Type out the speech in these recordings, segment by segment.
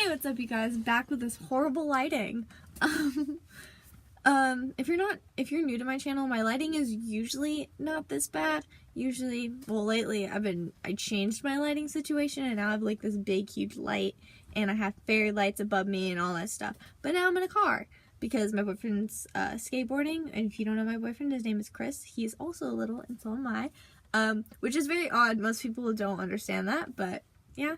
what's up, you guys? Back with this horrible lighting. If you're new to my channel, my lighting is usually not this bad. Usually, well, lately I changed my lighting situation, and now I have like this big, huge light, and I have fairy lights above me and all that stuff. But now I'm in a car because my boyfriend's skateboarding, and if you don't know my boyfriend, his name is Chris. He's also little, and so am I. Which is very odd. Most people don't understand that, but yeah.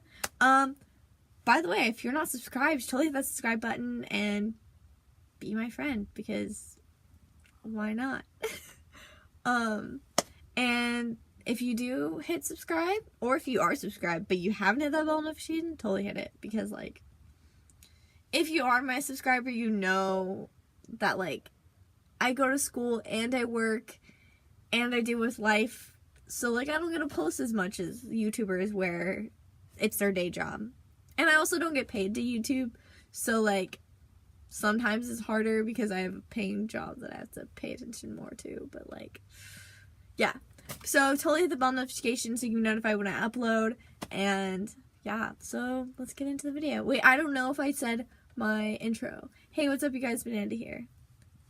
By the way, if you're not subscribed, totally hit that subscribe button and be my friend, because why not? And if you do hit subscribe, or if you are subscribed but you haven't hit that bell notification, totally hit it, because like, if you are my subscriber, you know that like, I go to school and I work and I deal with life, so like I don't get to post as much as YouTubers where it's their day job. And I also don't get paid to YouTube, so like sometimes it's harder because I have a paying job that I have to pay attention more to, but like, yeah. So totally hit the bell notification so you can be notified when I upload, and yeah, so let's get into the video. Wait, I don't know if I said my intro. Hey, what's up, you guys? Bananda here.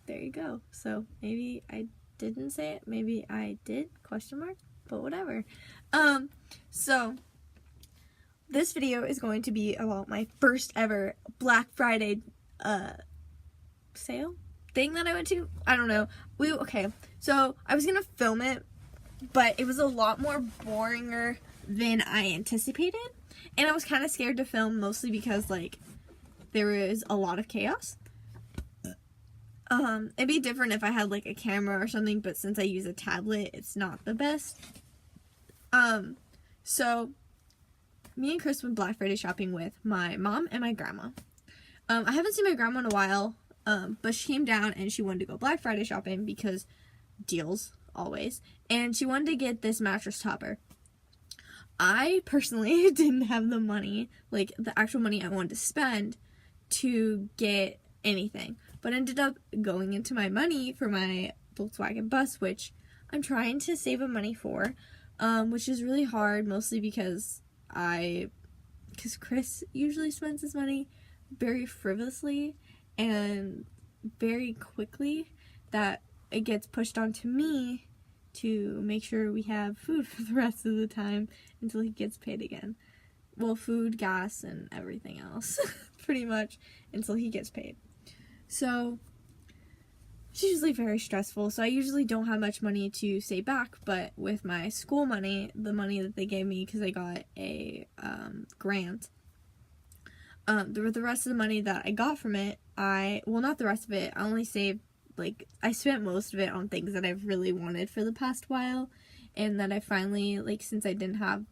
There you go. So maybe I didn't say it, maybe I did, question mark, but whatever. So this video is going to be about my first ever Black Friday sale thing that I went to. I don't know. Okay, so I was gonna film it, but it was a lot more boringer than I anticipated, and I was kind of scared to film, mostly because like there was a lot of chaos. It'd be different if I had like a camera or something, but since I use a tablet, it's not the best. So me and Chris went Black Friday shopping with my mom and my grandma. I haven't seen my grandma in a while, but she came down and she wanted to go Black Friday shopping because deals, always. And she wanted to get this mattress topper. I personally didn't have the money, like the actual money I wanted to spend to get anything. But ended up going into my money for my Volkswagen bus, which I'm trying to save up money for, which is really hard, mostly because Chris usually spends his money very frivolously and very quickly, that it gets pushed onto me to make sure we have food for the rest of the time until he gets paid again. Well, food, gas, and everything else, pretty much, until he gets paid. So it's usually very stressful, so I usually don't have much money to save back, but with my school money, the money that they gave me because I got a grant, the rest of the money that I got from it, well, not the rest of it, I only saved, like, I spent most of it on things that I've really wanted for the past while, and that I finally, like, since I didn't have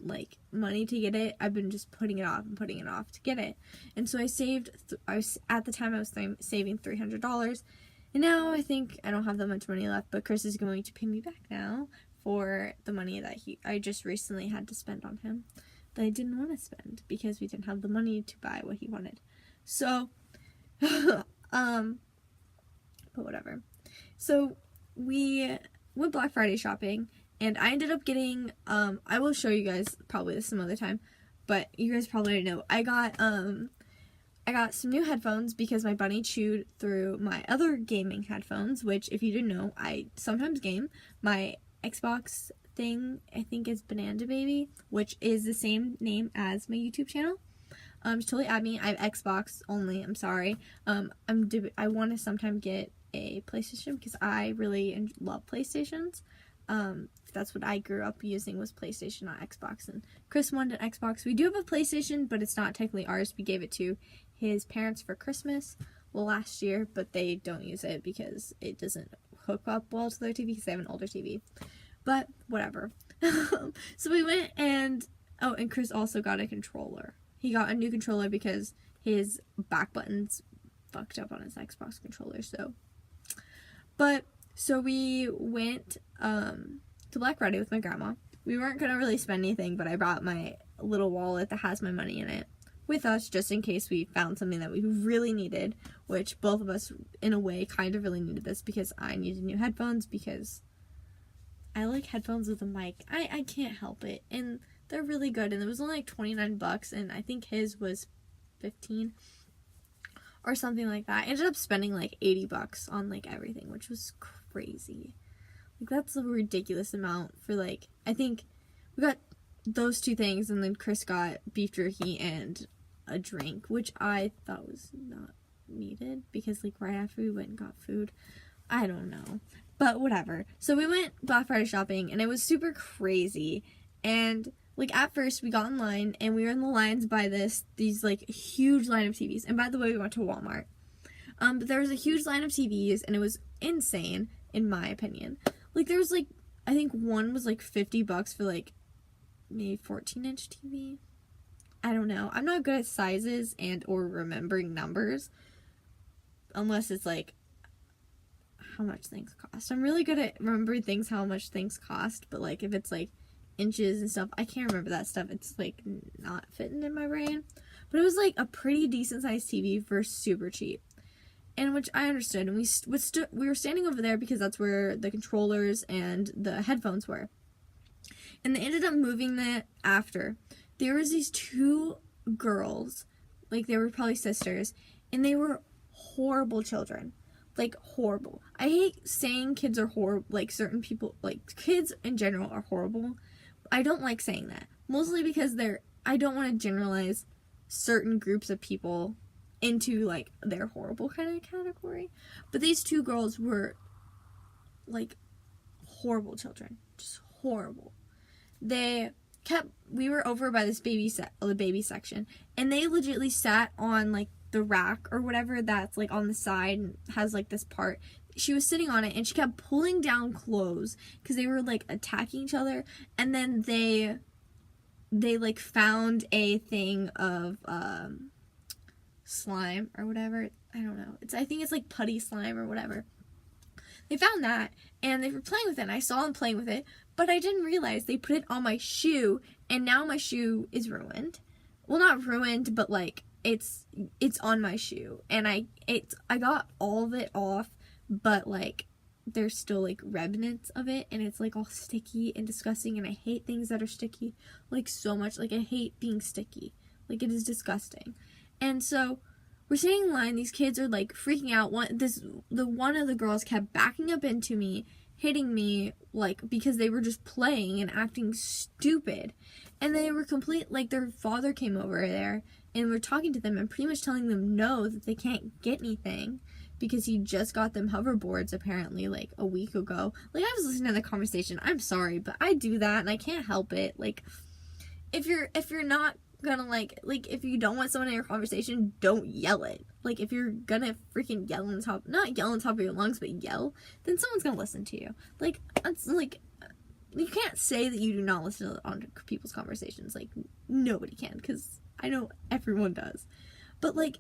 like money to get it, I've been just putting it off and putting it off to get it. And so I saved, at the time I was saving $300, and now I think I don't have that much money left, but Chris is going to pay me back now for the money that I just recently had to spend on him that I didn't want to spend because we didn't have the money to buy what he wanted. So but whatever. So we went Black Friday shopping, and I ended up getting, I will show you guys probably this some other time, but you guys probably already know, I got some new headphones because my bunny chewed through my other gaming headphones, which, if you didn't know, I sometimes game. My Xbox thing, I think, is BunandaBaby, which is the same name as my YouTube channel. Just totally add me. I have Xbox only, I'm sorry. I want to sometime get a PlayStation because I really love PlayStations. That's what I grew up using, was PlayStation, not Xbox, and Chris wanted an Xbox. We do have a PlayStation, but it's not technically ours. We gave it to his parents for Christmas, well, last year, but they don't use it because it doesn't hook up well to their TV because they have an older TV, but whatever. So we went and Chris also got a controller. He got a new controller because his back buttons fucked up on his Xbox controller, so we went to Black Friday with my grandma. We weren't gonna really spend anything, but I brought my little wallet that has my money in it with us just in case we found something that we really needed, which both of us in a way kind of really needed this because I needed new headphones because I like headphones with a mic. I can't help it, and they're really good, and it was only like $29, and I think his was $15 or something like that. I ended up spending like $80 on like everything, which was crazy. Like, that's a ridiculous amount for like, I think we got those two things, and then Chris got beef jerky and a drink, which I thought was not needed because like right after we went and got food, I don't know, but whatever. So we went Black Friday shopping, and it was super crazy. And like at first we got in line, and we were in the lines by these like huge line of TVs. And by the way, we went to Walmart. But there was a huge line of TVs, and it was insane in my opinion. Like there was like, I think one was like $50 for like maybe 14-inch TV. I don't know. I'm not good at sizes and or remembering numbers unless it's like how much things cost. I'm really good at remembering things, how much things cost, but like if it's like inches and stuff, I can't remember that stuff. It's like not fitting in my brain. But it was like a pretty decent sized TV for super cheap, and which I understood. And we were standing over there because that's where the controllers and the headphones were. And they ended up moving that after. There was these two girls, like they were probably sisters, and they were horrible children. Like, horrible. I hate saying kids are horrible, like certain people, like kids in general are horrible. I don't like saying that. Mostly because I don't want to generalize certain groups of people into like their horrible kind of category. But these two girls were like horrible children. Just horrible. We were over by this the baby section, and they legitimately sat on like the rack or whatever that's like on the side and has like this part. She was sitting on it, and she kept pulling down clothes because they were like attacking each other. And then they like found a thing of slime or whatever. I don't know. I think it's like putty slime or whatever. They found that, and they were playing with it, and I saw them playing with it, but I didn't realize they put it on my shoe, and now my shoe is ruined. Well, not ruined, but like it's on my shoe, and I got all of it off, but like there's still like remnants of it, and it's like all sticky and disgusting, and I hate things that are sticky like so much. Like I hate being sticky. Like it is disgusting. And so we're sitting in line, these kids are like freaking out. One of the girls kept backing up into me, hitting me, like, because they were just playing and acting stupid. And they were like, their father came over there, and we're talking to them and pretty much telling them no, that they can't get anything, because he just got them hoverboards apparently, like, a week ago. Like, I was listening to the conversation. I'm sorry, but I do that, and I can't help it. Like, if you're not gonna like if you don't want someone in your conversation, don't yell it. Like if you're gonna freaking yell on the top, not yell on top of your lungs, but yell, then someone's gonna listen to you. Like it's like you can't say that you do not listen to people's conversations. Like nobody can, because I know everyone does. But like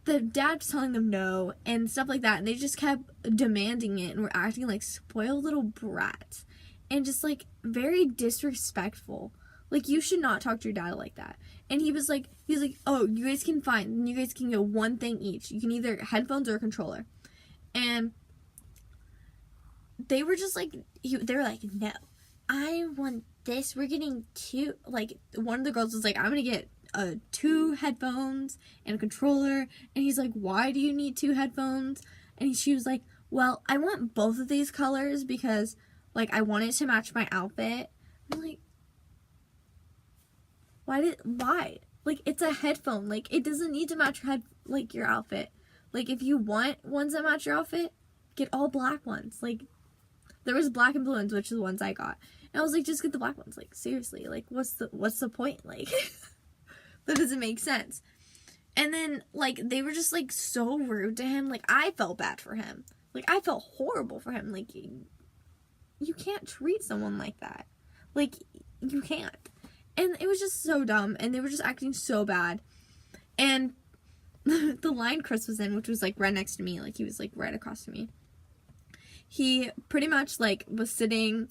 the dad's telling them no and stuff like that, and they just kept demanding it and were acting like spoiled little brats and just like very disrespectful. Like, you should not talk to your dad like that. And he was like, oh, you guys can get one thing each. You can either headphones or a controller. And they were just like, they were like, no, I want this. We're getting two. Like, one of the girls was like, I'm going to get 2 headphones and a controller. And he's like, why do you need 2 headphones? And she was like, well, I want both of these colors because, like, I want it to match my outfit. I'm like, why? Like, it's a headphone. Like, it doesn't need to match your outfit. Like, if you want ones that match your outfit, get all black ones. Like, there was black and blue ones, which are the ones I got. And I was like, just get the black ones. Like, seriously. Like, what's the point? Like, that doesn't make sense. And then, like, they were just, like, so rude to him. Like, I felt bad for him. Like, I felt horrible for him. Like, you can't treat someone like that. Like, you can't. And it was just so dumb, and they were just acting so bad. And the line Chris was in, which was, like, right next to me, like, he was, like, right across from me, he pretty much, like, was sitting,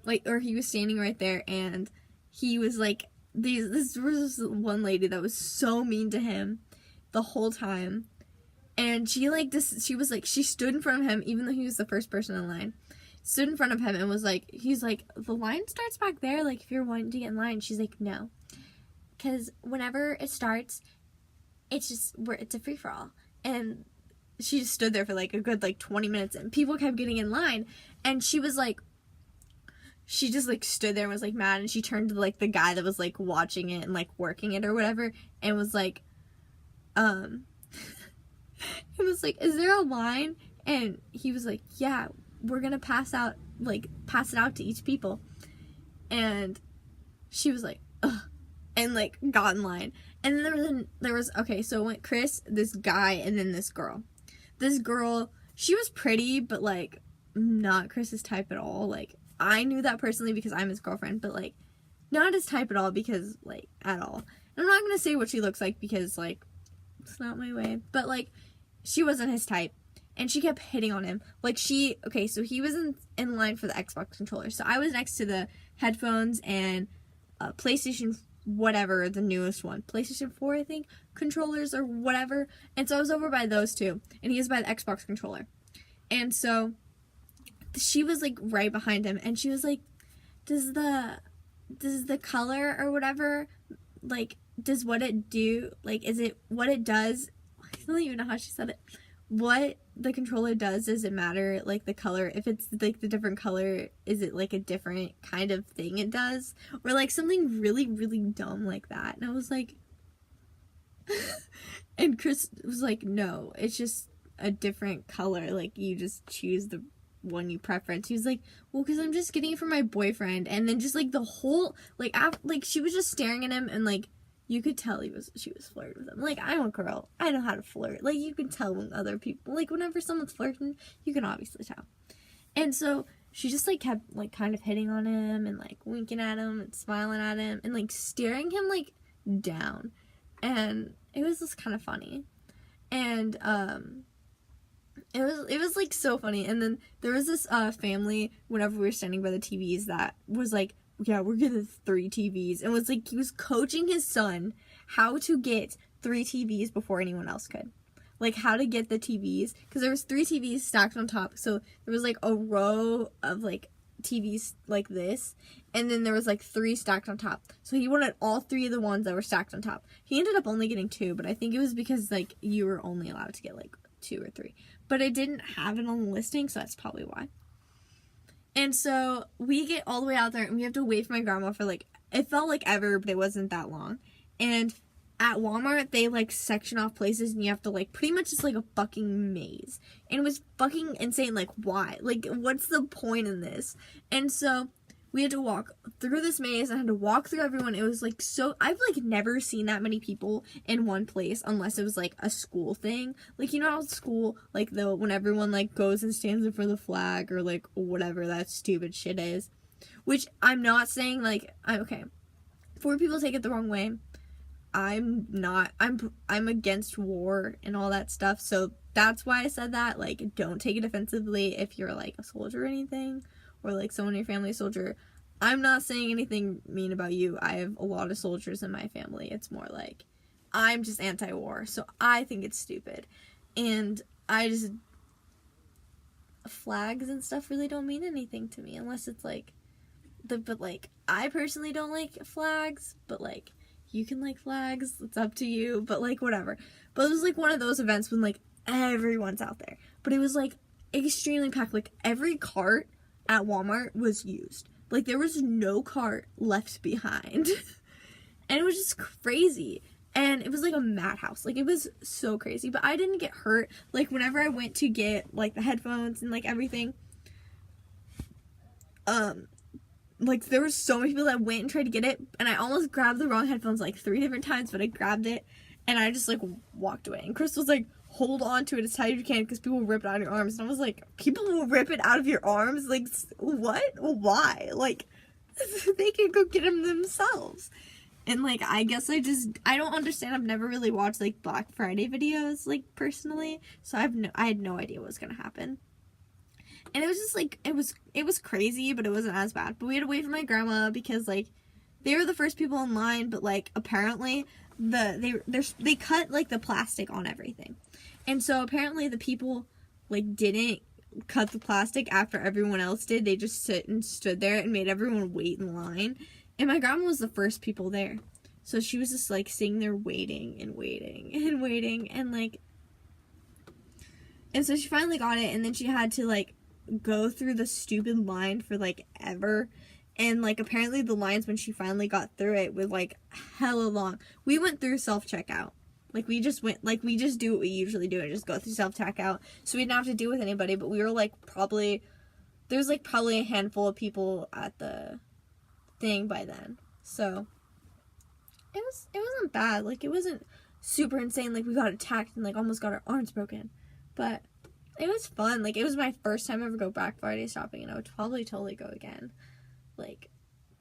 like, or he was standing right there, and he was, like, this was one lady that was so mean to him the whole time. And she, like, she stood in front of him, even though he was the first person in line. Stood in front of him and was like, he's like, the line starts back there, like, if you're wanting to get in line. She's like, no, because whenever it starts, it's a free-for-all. And she just stood there for like a good like 20 minutes, and people kept getting in line, and she was like, she just like stood there and was like mad, and she turned to like the guy that was like watching it and like working it or whatever, and was like, it was like, is there a line? And he was like, yeah, we're gonna pass it out to each people. And she was like, ugh, and like got in line. And then there was okay, so it went Chris, this guy, and then this girl. This girl, she was pretty, but like not Chris's type at all. Like, I knew that personally because I'm his girlfriend, but like not his type at all, because like at all. And I'm not gonna say what she looks like because like it's not my way, but like she wasn't his type, and she kept hitting on him. Like okay, so he was in line for the Xbox controller, so I was next to the headphones and PlayStation whatever, the newest one, PlayStation 4 I think, controllers or whatever, and so I was over by those two, and he was by the Xbox controller. And so she was like right behind him, and she was like, does the color or whatever, like, does what it do, like, is it what it does, I don't even know how she said it, what the controller does it matter, like the color, if it's like the different color, is it like a different kind of thing it does, or like something really really dumb like that. And I was like and Chris was like, no, it's just a different color, like you just choose the one you preference. He was like, well, because I'm just getting it for my boyfriend. And then just like the whole like she was just staring at him, and like you could tell she was flirting with him. Like, I'm a girl, I know how to flirt. Like, you can tell when other people, like, whenever someone's flirting, you can obviously tell. And so she just like kept like kind of hitting on him and like winking at him and smiling at him and like staring him like down, and it was just kind of funny. And it was like so funny. And then there was this family whenever we were standing by the TVs that was like, yeah, we're getting 3 TVs, and was like, he was coaching his son how to get 3 TVs before anyone else could, like how to get the TVs, because there was 3 TVs stacked on top, so there was like a row of like TVs like this, and then there was like 3 stacked on top, so he wanted all 3 of the ones that were stacked on top. He ended up only getting 2, but I think it was because like you were only allowed to get like 2 or 3, but it didn't have it on the listing, so that's probably why. And so we get all the way out there, and we have to wait for my grandma for like, it felt like ever, but it wasn't that long. And at Walmart, they like section off places, and you have to like pretty much just like a fucking maze. And it was fucking insane. Like, why? Like, what's the point in this? And so we had to walk through this maze. I had to walk through everyone. It was like so, I've like never seen that many people in one place unless it was like a school thing. Like, you know how school, like when everyone like goes and stands up for the flag or like whatever that stupid shit is. Which I'm not saying like, okay, before people take it the wrong way, I'm against war and all that stuff. So that's why I said that. Like, don't take it offensively if you're like a soldier or anything, or like someone in your family is a soldier. I'm not saying anything mean about you. I have a lot of soldiers in my family. It's more like, I'm just anti-war, so I think it's stupid. And flags and stuff really don't mean anything to me, unless it's like, but like, I personally don't like flags, but like, you can like flags, it's up to you, but like, whatever. But it was like one of those events when like, everyone's out there. But it was like, extremely packed. Like, every cart at Walmart was used. Like, there was no cart left behind. And it was just crazy. And it was like a madhouse. Like, it was so crazy. But I didn't get hurt. Like, whenever I went to get like the headphones and like everything, like, there were so many people that went and tried to get it, and I almost grabbed the wrong headphones like 3 different times, but I grabbed it and I just like walked away. And Chris was like, hold on to it as tight as you can because people will rip it out of your arms. And I was like, people will rip it out of your arms? Like, what? Why? Like, they can go get them themselves. And like, I guess I don't understand. I've never really watched like Black Friday videos, like, personally, so I had no idea what was gonna happen. And it was just like, it was crazy, but it wasn't as bad. But we had to wait for my grandma because like, they were the first people in line, but like, apparently they cut like the plastic on everything. And so apparently the people like didn't cut the plastic after everyone else did. They just stood there and made everyone wait in line. And my grandma was the first people there. So she was just like sitting there waiting and waiting and waiting, and like, and so she finally got it, and then she had to like go through the stupid line for like ever. And like apparently the lines when she finally got through it was like hella long. We went through self-checkout. Like we just do what we usually do and just go through self-checkout. So we didn't have to deal with anybody, but we were like there's like probably a handful of people at the thing by then. So it wasn't bad. Like it wasn't super insane. Like we got attacked and like almost got our arms broken. But it was fun. Like it was my first time ever go Black Friday shopping, and I would probably totally go again. Like,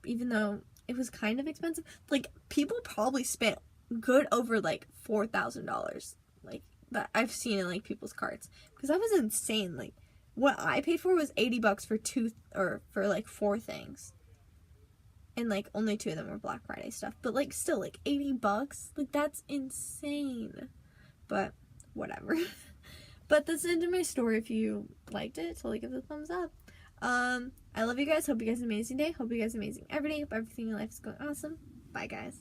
even though it was kind of expensive, like, people probably spent good over, like, $4,000, like, that I've seen in, like, people's carts, because that was insane. Like, what I paid for was $80 for like 4 things, and, like, only 2 of them were Black Friday stuff, but, like, still, like, $80, like, that's insane, but, whatever. But that's the end of my story. If you liked it, totally give it a thumbs up. I love you guys. Hope you guys have an amazing day. Hope you guys are amazing every day. Hope everything in life is going awesome. Bye, guys.